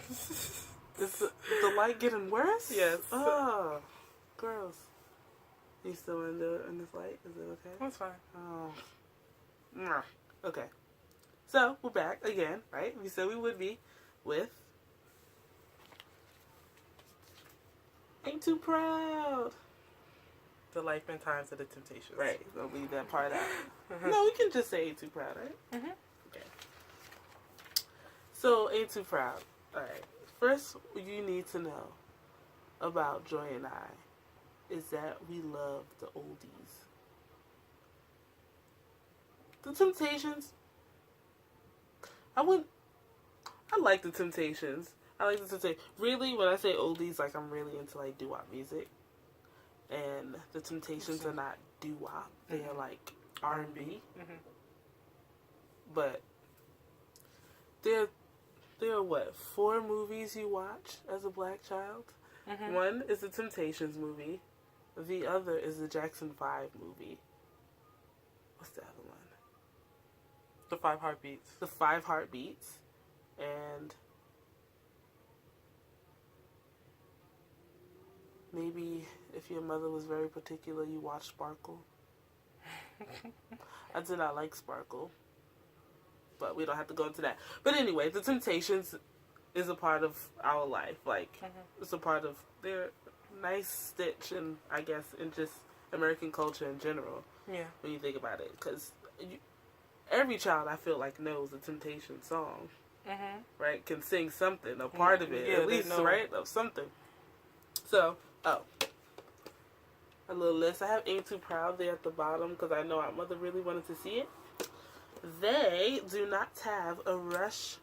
Is the light getting worse? Yes. Oh, gross. You still in this light? Is it okay? That's fine. Oh. Okay. So, we're back again, right? We said we would be with Ain't Too Proud. The Life and Times of the Temptations. Right. Don't leave that part out. No, we can just say Ain't Too Proud, right? Mm-hmm. Okay. So, Ain't Too Proud. Alright. First, you need to know about Joy and I is that we love the oldies. The Temptations, I like the Temptations. I like the Temptations. Really, when I say oldies, like, I'm really into, like, doo-wop music. And the Temptations are not doo-wop. They are, like, R&B. Mm-hmm. But there are, what, 4 movies you watch as a black child? Mm-hmm. One is the Temptations movie. The other is the Jackson 5 movie. What's the other one? The 5 Heartbeats. The 5 Heartbeats. And maybe if your mother was very particular, you watched Sparkle. I did not like Sparkle. But we don't have to go into that. But anyway, the Temptations is a part of our life. Like, it's a part of their nice stitch, and I guess in just American culture in general. Yeah. When you think about it. Because every child, I feel like, knows the Temptations song. Mm-hmm. Right? Can sing something, a part of it, at least, right? Of something. So, a little list. I have Ain't Too Proud there at the bottom because I know our mother really wanted to see it. They do not have a rush,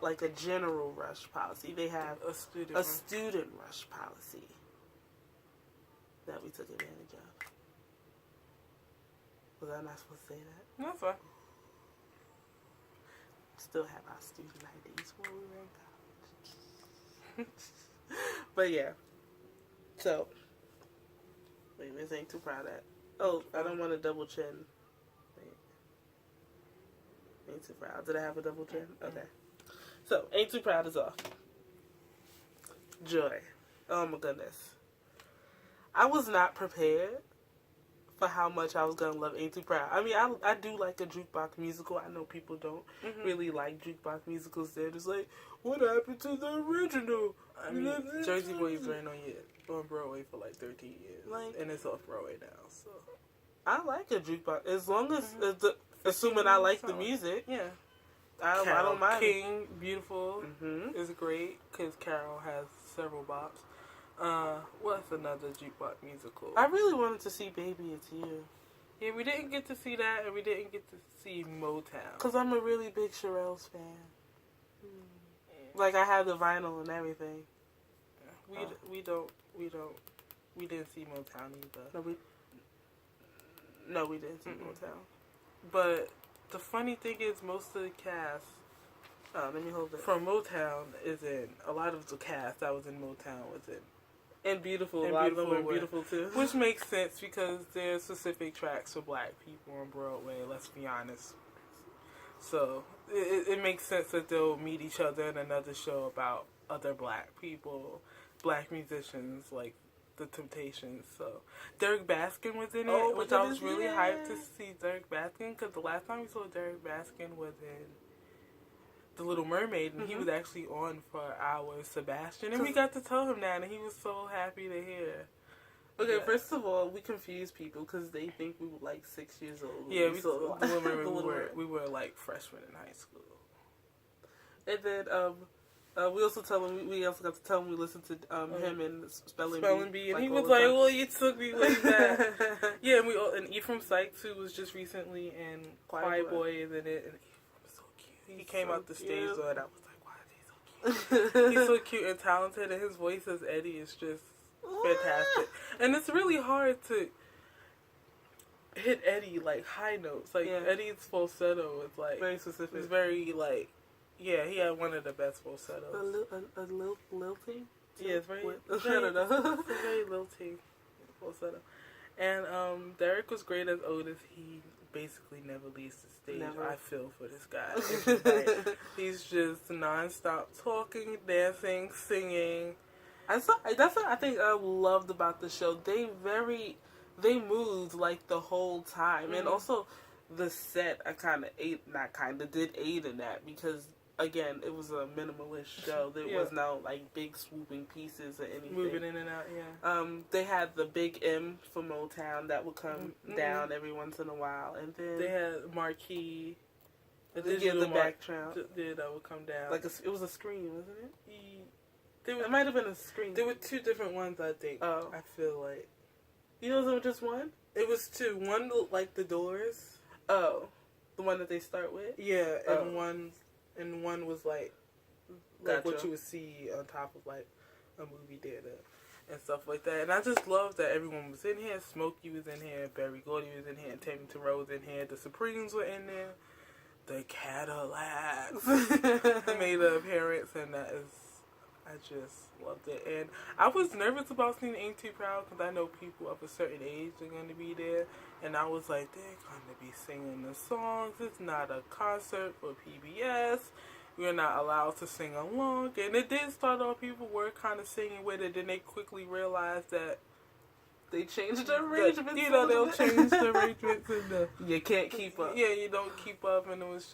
like a general rush policy. They have a student rush policy that we took advantage of. Was I not supposed to say that? No, that's fine. Still have our student IDs when we were in college. But yeah. So, wait, this Ain't Too Proud at. Oh, I don't want a double chin. Ain't Too Proud. Did I have a double chin? Okay. So, Ain't Too Proud is off. Joy. Oh my goodness. I was not prepared for how much I was going to love Ain't Too Proud. I mean, I do like a jukebox musical. I know people don't really like jukebox musicals. They're just like, what happened to the original? I mean, Jersey Boys ran on Broadway for like 13 years. Like, and it's off Broadway now, so. I like a jukebox. As long as, assuming I like the music. Yeah. I don't mind. King, Beautiful is great because Carol has several bops. What's another jukebox musical? I really wanted to see Baby It's You. Yeah, we didn't get to see that, and we didn't get to see Motown. Because I'm a really big Cheryl's fan. Like, I have the vinyl and everything. We didn't see Motown either. No, we didn't see Motown. But the funny thing is, most of the cast let me hold it. from Motown is in. A lot of the cast that was in Motown was in. And Beautiful. And a lot of them were Beautiful too. Which makes sense because there's specific tracks for black people on Broadway, let's be honest. So it makes sense that they'll meet each other in another show about other black people, black musicians like the Temptations. So Derek Baskin was in it, which I was really hyped to see Derek Baskin because the last time we saw Derek Baskin was in The Little Mermaid, and he was actually on for our Sebastian, and we got to tell him that, and he was so happy to hear. Okay, first of all, we confuse people because they think we were like 6 years old. Yeah, we were like freshmen in high school. And then we also got to tell him we listened to him and Spelling Bee, and he was like, "Well, you took me way back." Yeah, and Ephraim Sykes, who was just recently in Quiet Boy, is in it, and he came out the stage door, and I was like, "Why is he so cute?" He's so cute and talented, and his voice as Eddie is just fantastic. And it's really hard to hit Eddie like high notes. Like Eddie's falsetto is like very specific. It's very like he had one of the best falsettos. A lilting? Yeah, it's very. I don't know. It's very lilting falsetto. And Derek was great as Otis. He basically never leaves the stage. Never. I feel for this guy. Every night. He's just nonstop talking, dancing, singing. That's what I think I loved about the show. They moved like the whole time, and also the set. I did aid in that because again, it was a minimalist show. There was no like big swooping pieces or anything. Moving in and out, yeah. They had the big M for Motown that would come down every once in a while, and then they had Marquee. The background. Yeah, that would come down. Like it was a screen, wasn't it? It might have been a screen. There were two different ones, I think. Oh. I feel like. You know, there was just one? It was two. One looked like the Doors. Oh. The one that they start with? Yeah, and one was like what you would see on top of like a movie theater and stuff like that. And I just love that everyone was in here. Smokey was in here, Berry Gordy was in here, Tamington Rose in here, the Supremes were in there, the Cadillacs made an appearance, and I just loved it. And I was nervous about seeing Ain't Too Proud because I know people of a certain age are going to be there. And I was like, they're going to be singing the songs. It's not a concert for PBS. We're not allowed to sing along. And it did start off, people were kind of singing with it. Then they quickly realized that they changed the arrangements. They'll change the arrangements. And you can't keep up. Yeah, you don't keep up. And it was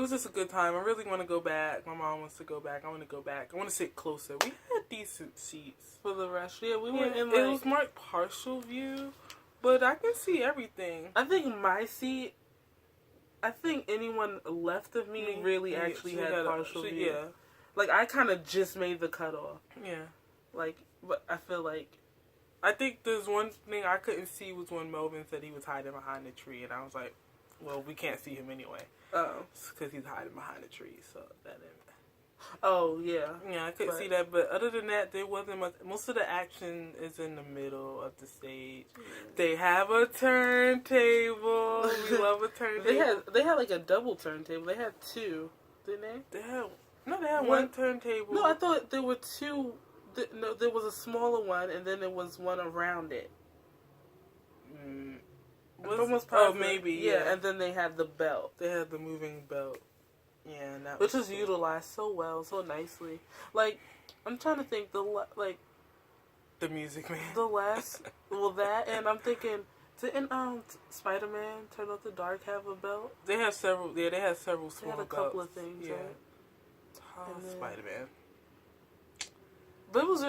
just a good time. I really want to go back. My mom wants to go back. I want to go back. I want to sit closer. We had decent seats for the rest. Yeah, we were in it was marked partial view, but I can see everything. I think my seat. I think anyone left of me really actually had partial view. Yeah, like I kind of just made the cutoff. Yeah, like, but I feel like. I think there's one thing I couldn't see was when Melvin said he was hiding behind the tree, and I was like, well, we can't see him anyway. Oh. Because he's hiding behind a tree, so that didn't. Oh, yeah. Yeah, I couldn't see that, but other than that, there wasn't much. Most of the action is in the middle of the stage. They have a turntable. We love a turntable. They had like a double turntable. They had two, didn't they? They had one turntable. No, I thought there were two. No, there was a smaller one, and then there was one around it. Maybe, yeah. And then they had the belt. They had the moving belt. Yeah, and that which was utilized so well, so nicely. Like, I'm trying to think the Music Man. The last, that, and I'm thinking, didn't Spider-Man Turn Out the Dark have a belt? They have several. Yeah, they had several small belts. They had a couple of things. Yeah. Right? Spider-Man. But it was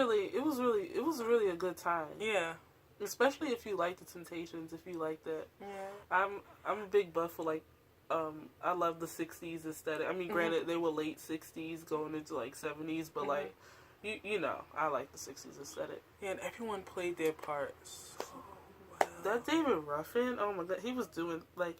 really a good time. Yeah. Especially if you like the Temptations, if you like that. Yeah. I'm a big buff for like, I love the 60s aesthetic. I mean, granted, they were late 60s going into like 70s, but like, you know, I like the 60s aesthetic. Yeah, and everyone played their parts so well. That David Ruffin, oh my god, he was doing like,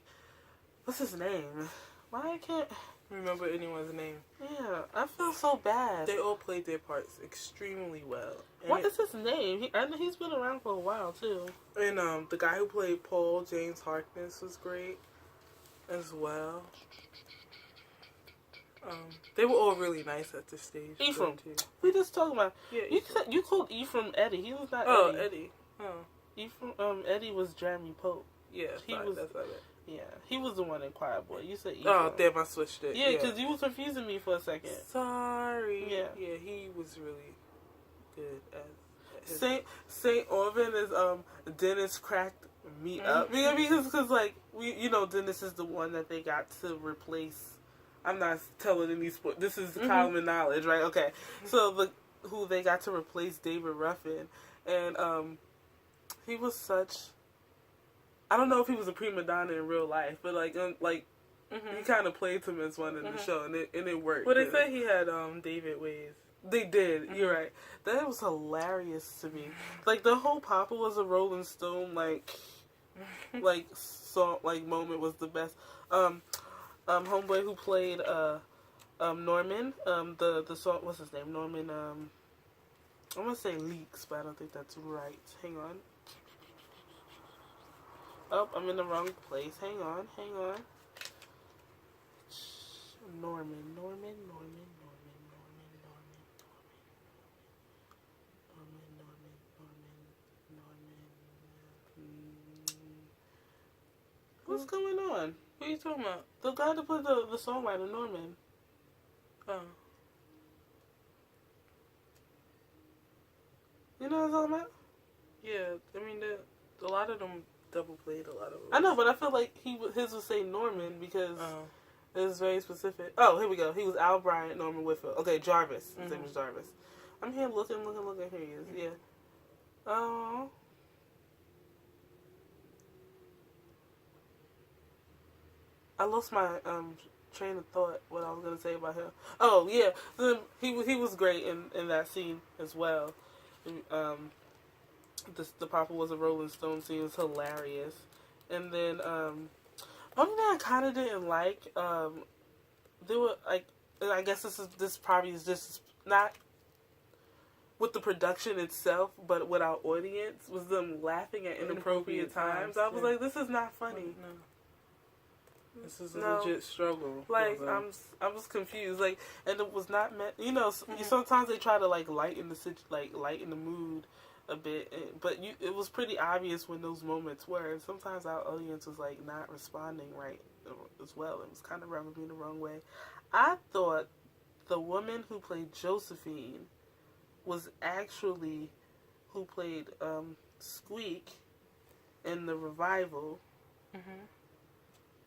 what's his name? Why I can't remember anyone's name. Yeah, I feel so bad. They all played their parts extremely well. And what is his name? I know he's been around for a while too. And the guy who played Paul, James Harkness, was great as well. They were all really nice at the stage. Ephraim, we just talking about. Yeah, you called Ephraim Eddie. He was not. Oh, Eddie. Ephraim. Eddie was Jeremy Pope. Yeah, that's right. Yeah, he was the one in Quiet Boy. You said Ephraim. Oh, damn, I switched it. Yeah, because you was confusing me for a second. Sorry. Yeah, he was really good as Saint Orvin is Dennis cracked me up because like Dennis is the one that they got to replace. I'm not telling any sport. This is common knowledge, right? Okay, so who they got to replace David Ruffin, and he was such. I don't know if he was a prima donna in real life, but he kind of played him as one in the show, and it worked. Well, they said he had David Ways. They did. You're right. That was hilarious to me. Like the whole Papa was a Rolling Stone moment was the best. Homeboy who played Norman. The song, what's his name? Norman. I'm gonna say Leaks, but I don't think that's right. Hang on. Oh, I'm in the wrong place. Hang on. Norman. What's going on? What are you talking about? The guy that played the songwriter, Norman. Oh. You know what I'm talking about? Yeah, I mean, a lot of them double played a lot of roles. I know, but I feel like his would say Norman because it was very specific. Oh, here we go. He was Al Bryant, Norman Whitfield. Okay, Jarvis. His name was Jarvis. I'm here looking. Here he is. Yeah. Oh. I lost my train of thought. What I was gonna say about him. Oh yeah, he was great in that scene as well. The Papa was a Rolling Stone scene was hilarious, and then only thing I kind of didn't like there were like, and I guess this probably is just not with the production itself, but with our audience, was them laughing at inappropriate times. I was like, this is not funny. No. This is a legit struggle. Like, I was confused. Like, and it was not meant. You know, sometimes they try to like lighten the mood a bit, but it was pretty obvious when those moments were. And sometimes our audience was like not responding right as well. It was kind of rubbing me the wrong way. I thought the woman who played Josephine was actually who played Squeak in the revival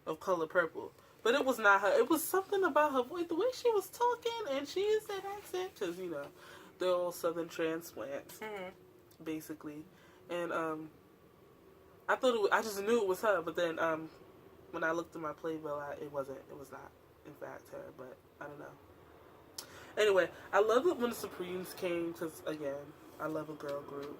of Color Purple. But it was not her. It was something about her voice, the way she was talking, and she used that accent, because, you know, they're all Southern transplants, basically. And I thought I just knew it was her, but then when I looked at my playbill, it was not, in fact, her, but I don't know. Anyway, I love it when the Supremes came, because, again, I love a girl group.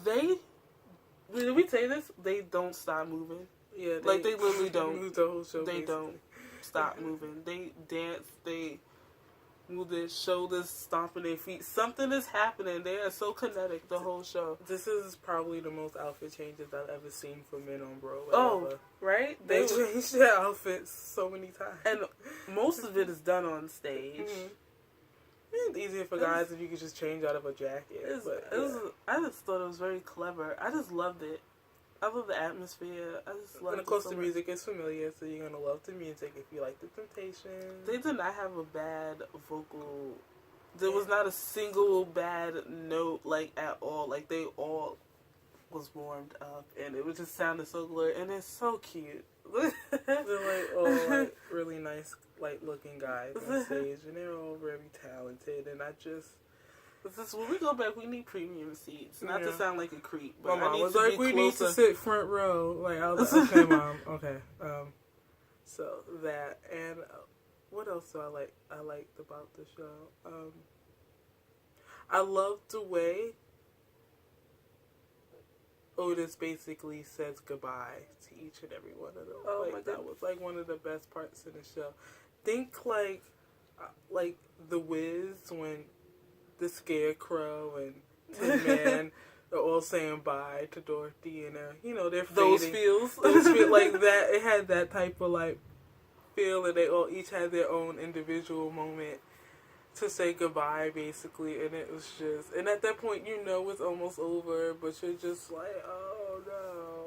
Did we say this? They don't stop moving. Yeah, they literally don't. Move the whole show, they basically. don't stop moving. They dance, they move their shoulders, stomping their feet. Something is happening. They are so kinetic the whole show. This is probably the most outfit changes I've ever seen for men on Broadway. Oh, right? They changed their outfits so many times. And most of it is done on stage. It's easier for guys if you could just change out of a jacket. I just thought it was very clever. I just loved it. I love the atmosphere. I just love it. And of course, the music is familiar, so you're gonna love the music if you like the Temptations. They did not have a bad vocal. There was not a single bad note, like, at all. Like, they all was warmed up, and it was just sounded so glorious, and it's so cute. They're like all like really nice, like looking guys on stage, and they're all very talented. And I just. When we go back, we need premium seats. Not to sound like a creep, but my mom was like, we need to sit front row. Like, I was like, okay, Mom, okay. So that, and what else do I like? I liked about the show. I loved the way Otis basically says goodbye to each and every one of them. Oh, like, that was like one of the best parts in the show. Think like The Wiz when the Scarecrow and Tin Man are all saying bye to Dorothy, and they're fading. Those feels like that. It had that type of like feel, and they all each had their own individual moment to say goodbye, basically. And it was just, and at that point, it's almost over, but you're just like, oh no.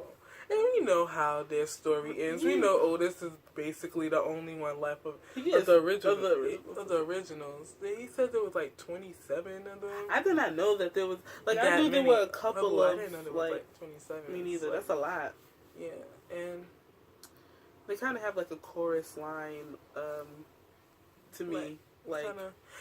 And we know how their story ends. We know Otis is basically the only one left of the originals. He said there was like 27 of them. I did not know that there was, like, I knew there were a couple of, I didn't know there was like 27. Me neither. That's a lot. Yeah, and they kind of have like a chorus line to me, like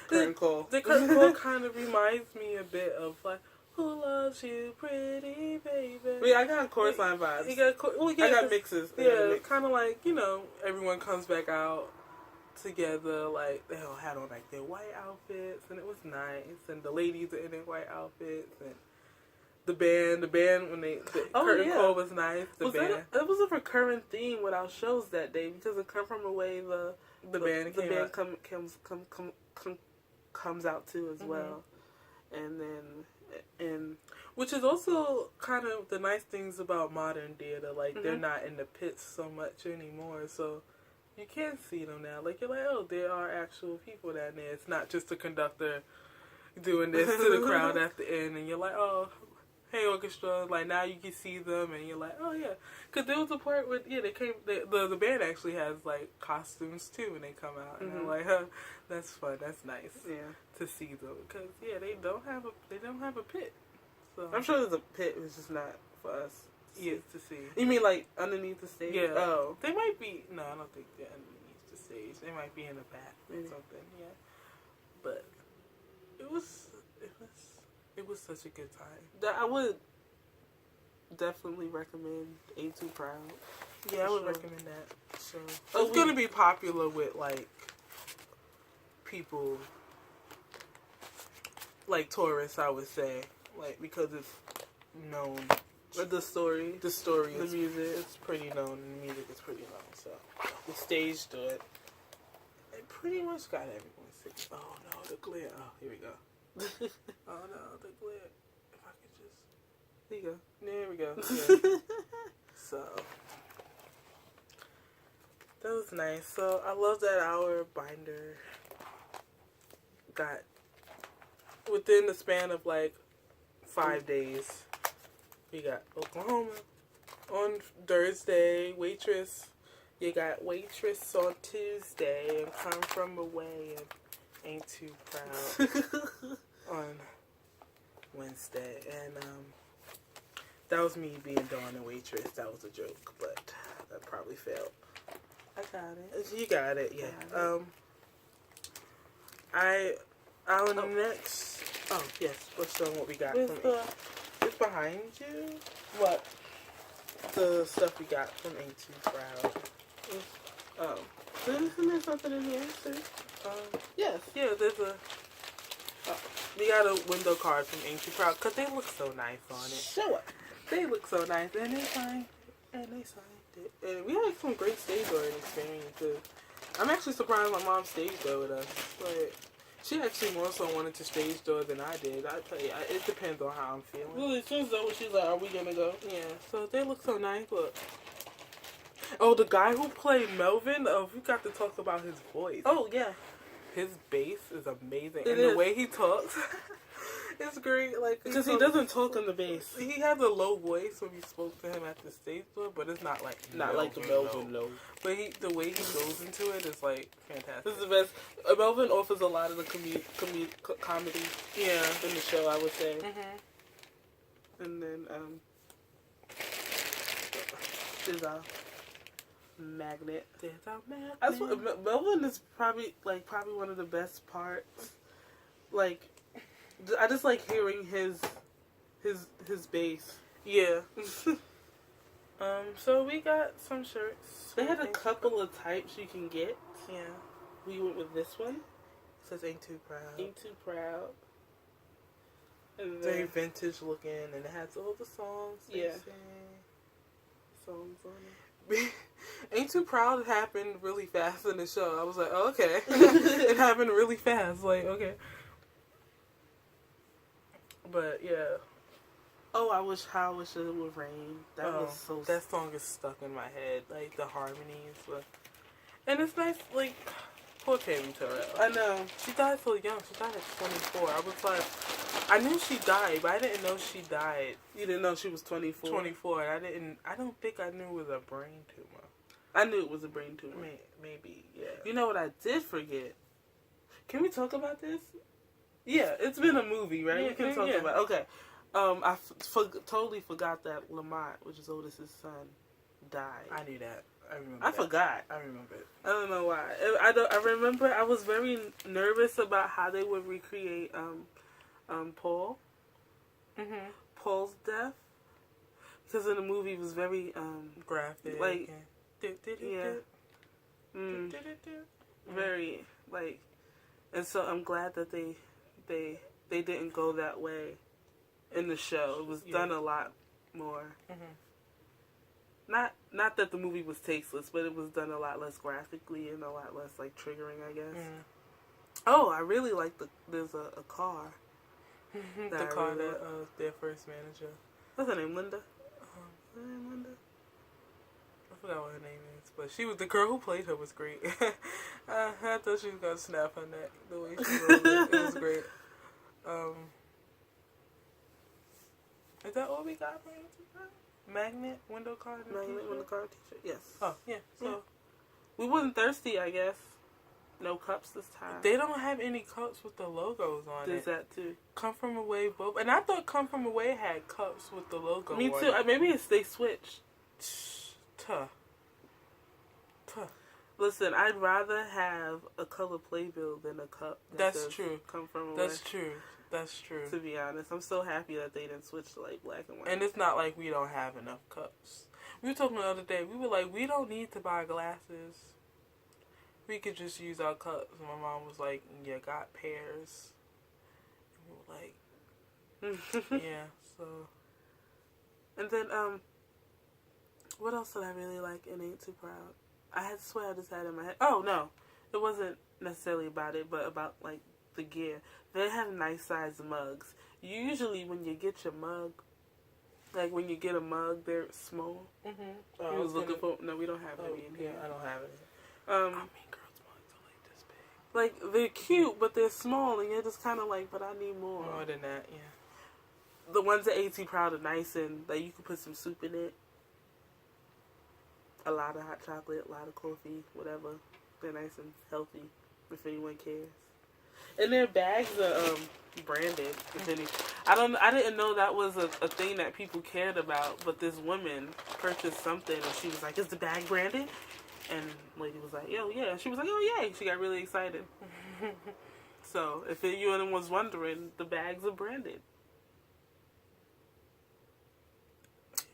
curtain call. The curtain call kind of reminds me a bit of like, who loves you, pretty baby? Yeah, I got chorus line vibes. I got mixes. Yeah, kind of like, everyone comes back out together, like, they all had on, like, their white outfits, and it was nice, and the ladies are in their white outfits, and the band, when the curtain call was nice, it was a recurring theme with our shows that day, because it come from the way the band comes out too as well, and then. And which is also kind of the nice things about modern theater, like they're not in the pits so much anymore, so you can see them now. Like, you're like, oh, there are actual people down there. It's not just a conductor doing this to the crowd at the end, and you're like, oh, Hey Orchestra, like now you can see them and you're like, oh yeah, because there was a part where the band actually has like costumes too when they come out, and I'm like, that's fun, that's nice, to see them, because they don't have a pit, so I'm sure there's a pit, it's just not for us. To see. You mean like underneath the stage? Yeah. Oh, they might be. No, I don't think they're underneath the stage. They might be in the back or something. Yeah, but it was such a good time. I would definitely recommend Ain't Too Proud. Yeah, I would recommend that. So it's gonna be popular with like people, like tourists, I would say, like because it's known. The story, the music, it's pretty known, and the music is pretty known. So the stage to it, it pretty much got everyone singing. Oh no, the glare! Oh, here we go. Oh no, the glare! If I could just, there you go. There we go. Yeah. So that was nice. So I love that our binder got within the span of like 5 days. We got Oklahoma on Thursday, Waitress. You got Waitress on Tuesday, and Come From Away, and Ain't Too Proud on Wednesday. And that was me being Dawn and Waitress. That was a joke, but that probably failed. I got it. You got it, yeah. Next. Oh yes, let's show them what we got from. It's behind you. What? The stuff we got from Ain't Too Proud. Isn't there something in here, too? Yes. Yeah, there's a... we got a window card from Ain't Too Proud, because they look so nice on it. Show it. They look so nice, and they signed it. And we had some great stage door experiences. I'm actually surprised my mom stage door with us. Like, she actually more so wanted to stage door than I did. I tell you, it depends on how I'm feeling. Well, as soon as that was, she's like, are we going to go? Yeah, so they look so nice. Look. Oh, the guy who played Melvin, we got to talk about his voice. Oh, yeah. His bass is amazing. It and is. The way he talks, it's great. Like, because he doesn't talk on the bass. He has a low voice when we spoke to him at the stage door, but it's not like like the Melvin low. But the way he goes into it is like fantastic. This is the best. Melvin offers a lot of the comedy. Yeah, in the show, I would say. Mm-hmm. And then there's a magnet. That's what Melvin is probably one of the best parts. Like, I just like hearing his bass. Yeah. So we got some shirts. They had a couple of types you can get. Yeah. We went with this one. It says Ain't Too Proud. Ain't Too Proud. And very vintage looking, and it has all the songs. Yeah. Songs on it. Ain't Too Proud happened really fast in the show. I was like, oh, okay. It happened really fast. Like, okay. But, yeah. Oh, I wish it would rain. That was so... That song is stuck in my head. Like, the harmonies. And it's nice, like... Poor Tammy Terrell. I know. She died so young. She died at 24. I was like... I knew she died, but I didn't know she died. You didn't know she was 24? 24. And I don't think I knew it was a brain tumor. I knew it was a brain tumor. Maybe, yeah. You know what I did forget? Can we talk about this? Yeah, it's been a movie, right? Yeah, we can talk about it. Okay. I totally forgot that Lamont, which is Otis's son, died. I knew that. I forgot. I remember it. I don't know why. I remember I was very nervous about how they would recreate Paul. Mm-hmm. Paul's death. Because in the movie it was very graphic. Like, yeah. Very, like, and so I'm glad that they didn't go that way in the show. It was done a lot more. Mm-hmm. Not that the movie was tasteless, but it was done a lot less graphically and a lot less, like, triggering, I guess. Mm. Oh, I really like there's a car. The car that their first manager. What's her name, Linda? Linda? I forgot what her name is, but she was the girl who played her was great. I thought she was gonna snap her neck the way she rolled it. It was great. Is that what we got for Ain't Too Proud? Magnet, window card, and Magnet, t-shirt? window card, t-shirt. Yes. Oh, yeah. So yeah. We wasn't thirsty, I guess. No cups this time. They don't have any cups with the logos on There's it. that too. Come From Away both, and I thought Come From Away had cups with the logo. Me on too. it. Maybe it's they switched. Tuh. Listen, I'd rather have a color playbill than a cup. That's true. Come From Away. That's true. That's true. To be honest, I'm so happy that they didn't switch to like black and white. And it's not like we don't have enough cups. We were talking the other day. We were like, we don't need to buy glasses. We could just use our cups. And my mom was like, you got pairs. And we were like, yeah, so. And then, what else did I really like in Ain't Too Proud? I had to swear I just had it in my head. Oh, no. It wasn't necessarily about it, but about, like, the gear. They have nice size mugs. Usually when you get your mug, like when you get a mug, they're small. Mm-hmm. I was looking for. No, we don't have any in here. Yeah, I don't have it. I mean, girls' mugs are like this big. Like they're cute, but they're small, and you're just kind of like, but I need more. More than that, yeah. The ones at AT Proud are nice, and like you can put some soup in it. A lot of hot chocolate, a lot of coffee, whatever. They're nice and healthy, if anyone cares. And their bags are branded. If any, I didn't know that was a thing that people cared about. But this woman purchased something, and she was like, "Is the bag branded?" And the lady was like, "Yo, yeah." She was like, "Oh, yay!" She got really excited. So, if anyone was wondering, the bags are branded.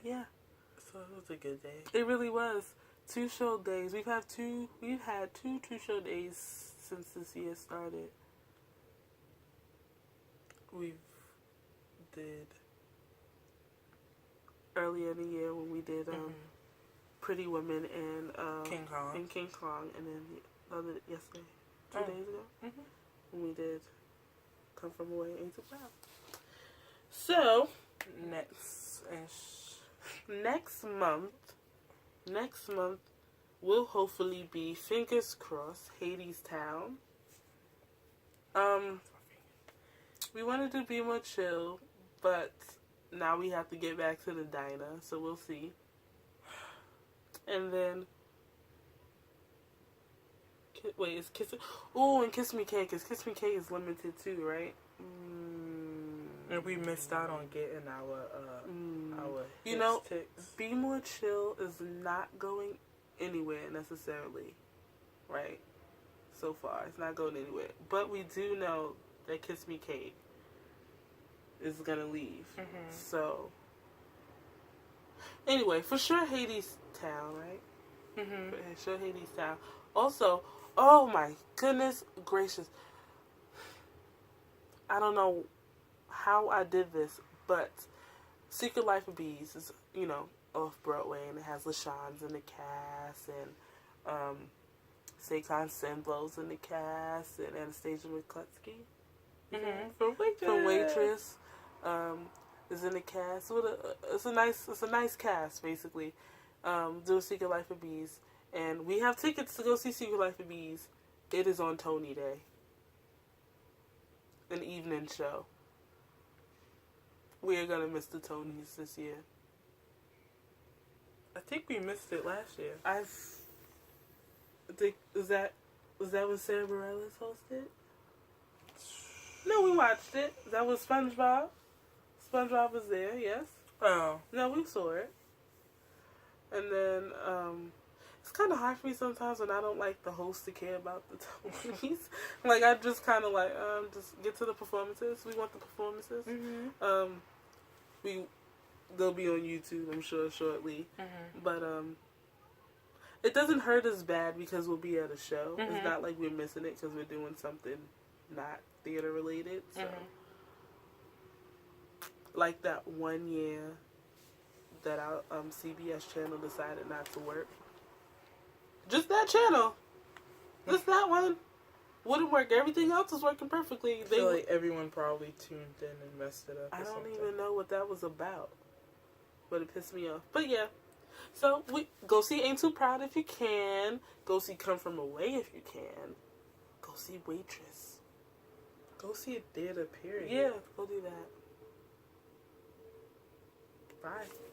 Yeah. So it was a good day. It really was. 2 show days. We've had two 2 show days since this year started. We did earlier in the year when we did Pretty Women and King Kong. And King Kong, and then the other yesterday, 2 days ago, when we did Come From Away, Ain't Too Proud. So next month will hopefully be, fingers crossed, Hades Town. We wanted to be more chill, but now we have to get back to the diner, so we'll see. And then, wait, is Kiss? Oh, and Kiss Me Cake, because Kiss Me Cake is limited too, right? And we missed out on getting our you know, ticks. Be More Chill is not going anywhere necessarily, right? So far, it's not going anywhere. But we do know that Kiss Me Cake is gonna leave. So anyway, for sure Hades Town, right? For sure Hades Town. Also, oh my goodness gracious, I don't know how I did this, but Secret Life of Bees is, you know, off Broadway, and it has LaShawn's in the cast, and Saquon Semblo's in the cast, and Anastasia McCluskey from Waitress is in the cast. It's a nice cast, basically. Doing Secret Life of Bees, and we have tickets to go see Secret Life of Bees. It is on Tony Day, an evening show. We are gonna miss the Tonys this year. I think we missed it last year. I think was that when Sarah Bareilles hosted? No, we watched it. That was SpongeBob. SpongeBob was there, yes. Oh. No, we saw it. And then, it's kind of hard for me sometimes when I don't like the host to care about the Tonys. Like, I just kind of like, just get to the performances. We want the performances. They'll be on YouTube, I'm sure, shortly. But, it doesn't hurt us bad because we'll be at a show. It's not like we're missing it because we're doing something not theater related. So, like that one year that our CBS channel decided not to work. Just that channel. Just that one. Wouldn't work. Everything else is working perfectly. I feel like everyone probably tuned in and messed it up. I don't even know what that was about. But it pissed me off. But yeah. So, we go see Ain't Too Proud if you can. Go see Come From Away if you can. Go see Waitress. Go see a theater, period. Yeah, go do that. Bye.